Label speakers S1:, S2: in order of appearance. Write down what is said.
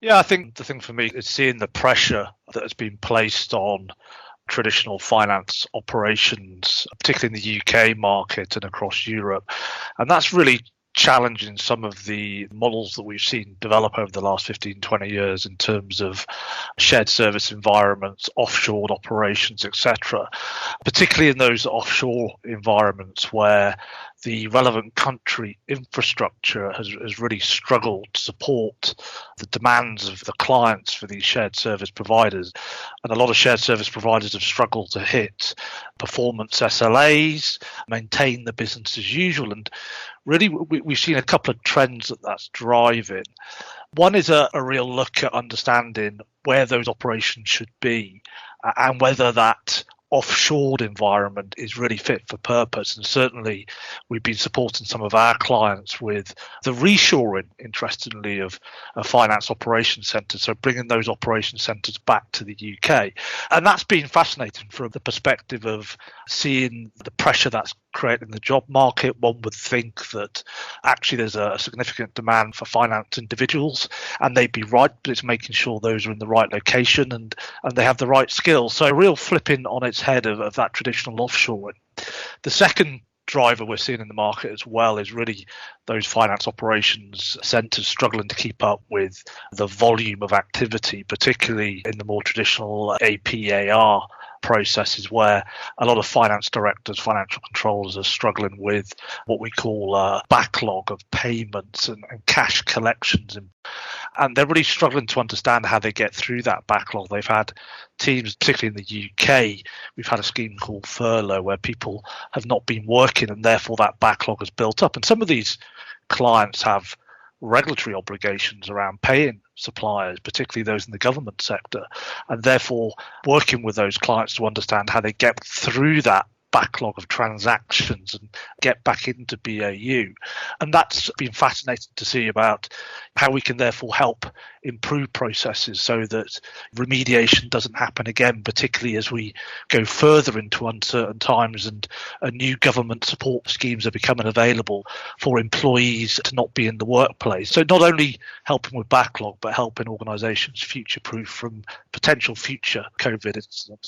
S1: Yeah, I think the thing for me is seeing the pressure that has been placed on traditional finance operations, particularly in the UK market and across Europe. And that's really challenging some of the models that we've seen develop over the last 15, 20 years in terms of shared service environments, offshore operations, etc., particularly in those offshore environments where the relevant country infrastructure has really struggled to support the demands of the clients for these shared service providers. And a lot of shared service providers have struggled to hit performance SLAs, maintain the business as usual. And really, we've seen a couple of trends that's driving. One is a real look at understanding where those operations should be and whether that offshored environment is really fit for purpose. And certainly we've been supporting some of our clients with the reshoring, interestingly, of finance operation centres, so bringing those operation centres back to the UK. And that's been fascinating from the perspective of seeing the pressure that's creating the job market. One would think that actually there's a significant demand for finance individuals, and they'd be right, but it's making sure those are in the right location and they have the right skills. So a real flipping on its head of that traditional offshoring. The second driver we're seeing in the market as well is really those finance operations centres struggling to keep up with the volume of activity, particularly in the more traditional APAR processes where a lot of finance directors, financial controllers are struggling with what we call a backlog of payments and cash collections. And they're really struggling to understand how they get through that backlog. They've had teams, particularly in the UK, we've had a scheme called furlough where people have not been working and therefore that backlog has built up. And some of these clients have regulatory obligations around paying suppliers, particularly those in the government sector, and therefore working with those clients to understand how they get through that backlog of transactions and get back into BAU. And that's been fascinating to see about how we can therefore help improve processes so that remediation doesn't happen again, particularly as we go further into uncertain times and new government support schemes are becoming available for employees to not be in the workplace. So not only helping with backlog, but helping organisations future-proof from potential future COVID incidents.